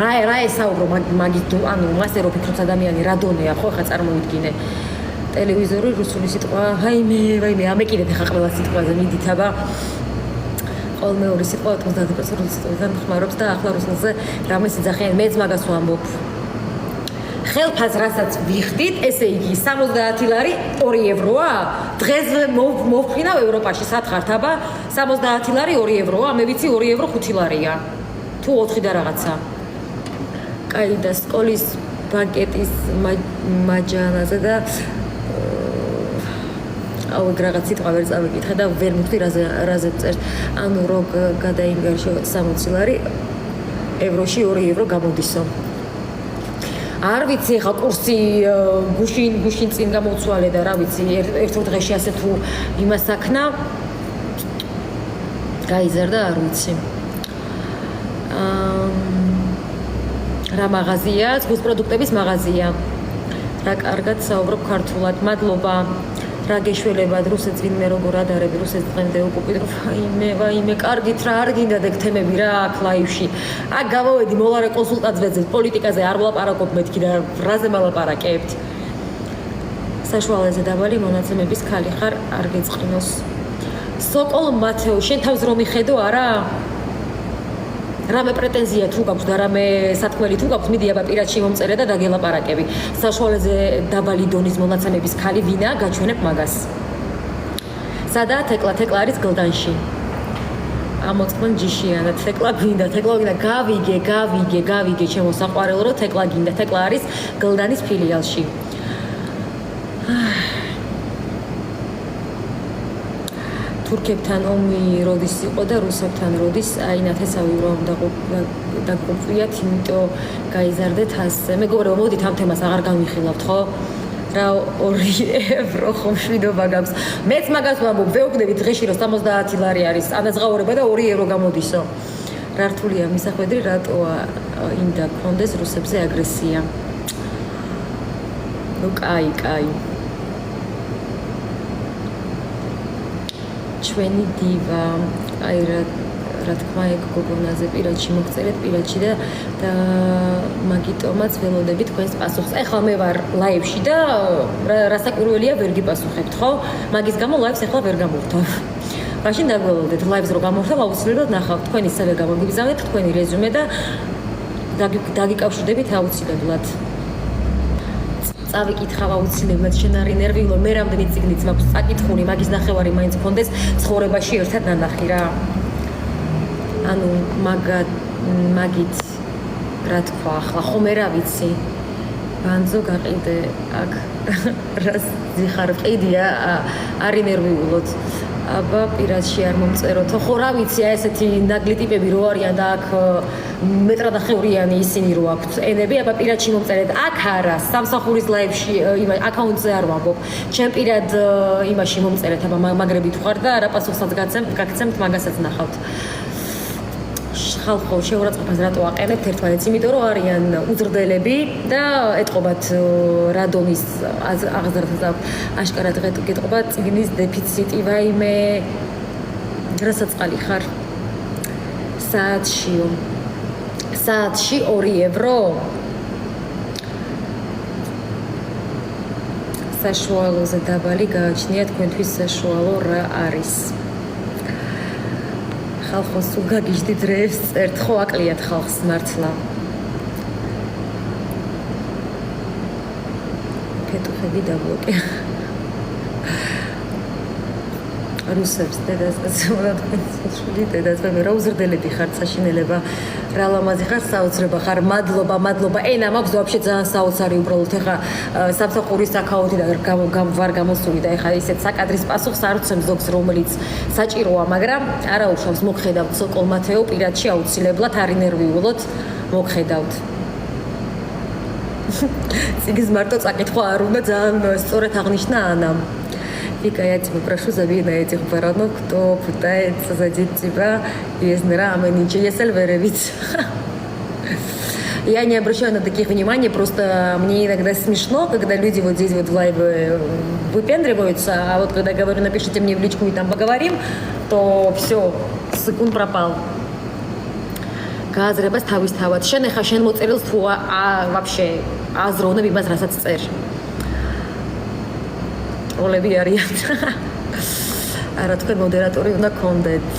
რა ესაუბრო მაგის ანუ მასე რო ფიქრობს ადამიანი რა დონეა ხო ხა წარმოვიდგინე ტელევიზორი რუსული სიტყვა ვაიმე ამეკიდეთ ხა ყველა სიტყვაზე მიდით აბა ყოველ მეორე სიტყვა 90% რუსული სიტყვიდან ხმარობს და ახლა რუსულზე რამეს იძახიან მეც მაგას ვამბობ ხელფას რასაც ვიხდით ესე იგი 70 ლარი 2 ევროა დღეს მოვფრინავ ევროპაში სათხართ აბა 70 ლარი 2 ევროა მე ვიცი 2 евро 5 ლარია თუ 4 და რაღაცა კაი და სკოლის ბანკეტის მაჯანაზე და აუ რაღაც სიტყვა ვერ წავიკითხე და ვერ მივხვდი რაზე წერს ანუ რო გადაინგარშო 60 ლარი ევროში 2 евро გამოდისო არ ვიცი ხა კურსი გუშინ წინ გამოცვალე და რა ვიცი ერთ დღეში ასე თუ იმას აქნა გაიზარდა არ ვიცი რა მაღაზია ზღვის პროდუქტების მაღაზია რა კარგად საუბრობ ქართულად მადლობა რა გეშველებად რუსეთს ვინმე როგორ ადარები რუსეთს დღემდე უკუპირებ ვაიმე კარგით რა არ გინდა ეგ თემები რა აქ ლაივში აქ გავავედი მოლარე კონსულტანტს ვეძებ პოლიტიკაზე არ ვლაპარაკობ მეთქი და რაზე ვალაპარაკებთ საშუალოზე დაბალი მონაცემების ქალი ხარ არ გეწყინოს სოკოლ მათეო შენ თავს რომ მიხედო არა რამე პრეტენზია თუ გაქვს და რამე სათქმელი თუ გაქვს მიდი აბა პირადში მომწერე და დაგელაპარაკები საშუალოზე დაბალი დონის მონაცემების ქალი ვინა გაჩვენებ მაგას სადაა თეკლა არის გლდანში ამოწყმენ ჯიშია და თეკლა გინდა გავიგე ჩემო საყვარელო რომ თეკლა გინდა თეკლა არის გლდანის ფილიალში თურქებთან ომი როდის იყო და რუსებთან როდის აი ნათესავი რომ დაგყოფიათ იმიტომ გაიზარდეთ ასე მეგობრებო მოდით ამ თემას აღარ განვიხილავთ ხო რა 2 евро ხომ შვიდობა გაქვს მეც მაგას ვამბობ ვეუბნები დღეში რომ 70 ლარი არის ანაზღაურება და 2 евро გამოდისო რა რთულია მისახვედრი რატოა ინდა კონდეს რუსებზე აგრესია ნუ კაი ჩვენი დივა აი რა თქმა ეგ გოგონაზე პირადში მოგწერეთ პირადში და მაგიტომაც ველოდები თქვენს პასუხს ეხლა მე ვარ ლაივში და რასაკვირველია ვერ გიპასუხებთ ხო მაგის გამო ლაივს ეხლა ვერ გამოვთავ მაშინ დაგველოდეთ ლაივს რო გამოვთავ აუცილებლად ნახავთ თქვენი CV გამოგიბზავნეთ თქვენი რეზუმე და დაგიკავშირდებით აუცილებლად წავიკითხავ აუცილებლად შენ არი ნერვიულო მე რამდენი წიგნიც მაქვს წაკითხული მაგის ნახევარი მაინც მქონდეს ცხოვრებაში ერთად ნანახი რა ანუ მაგით რა თქვა ახლა ხომე რა ვიცი ბანძო გაყიდე აქ რას ზიხარ ყიდია არი ნერვიულოთ აბა პირადში არ მომწეროთო ხო რა ვიცი აი ესეთი ნაგლი ტიპები რო არიან და აქ მეტრადახევრიანი ისინი რო აქვთ ენები აბა პირადში მომწერეთ აქ არა სამსახურის ლაივში აკაუნტზე არ ვამბობ ჩემ პირად იმაში მომწერეთ აბა მაგრებით ვხარ და რა პასუხსაც გაგცემთ მაგასაც ნახავთ ხალხო შეურაცხყოფას რატო აყენებთ ერთმანეთს იმიტომ რომ არიან უძრდელები და ეტყობათ რა დონის აღზრდას აქვს აშკარად გეტყობა წიგნის დეფიციტი ვაიმე რასაც ყალი ხარ საათში 2 евро საშუალოზე დაბალი გააჩნია თქვენთვის საშუალო რა არის ხალხო სულ გაგიჟდი დროებს წერთ ხო აკლიათ ხალხს მართლა ფეტუხები დაბლოკე რუსებს დედასაც შვილი დედაც მე რა უზრდელები ხართ საშინელება რა ლამაზი ხარ საოცრება ხარ მადლობა ენა მაქვს ვაფშე ძალიან საოცარი უბრალოდ ეხა სამსახურის აკაუნტი და ვარ გამოსული და ეხა ისეთ საკადრის პასუხს არ ვცემ ზოგს რომელიც საჭიროა მაგრამ არა უშავს მოგხედავთ სოკოლ მათეო პირადში აუცილებლად არი ნერვიულოთ მოგხედავთ ციგის მარტო წაკითხვა არ უნდა ძალიან სწორად აღნიშნა ანამ Вика, я тебя прошу, зови на этих баранов, кто пытается задеть тебя, если веревить. Я не обращаю на таких внимания, просто мне иногда смешно, когда люди вот здесь вот в лайве выпендриваются, а вот когда говорю, напишите мне в личку и там поговорим, то все, секунд пропал. გააზრებას თავისთავად. შენ ახლა შენ მოწერილს თუ ვაფშე აზროვნებ იმას, რასაც წერ. ტროლები არიან. არა, თქვენ მოდერატორი უნდა გქონდეთ.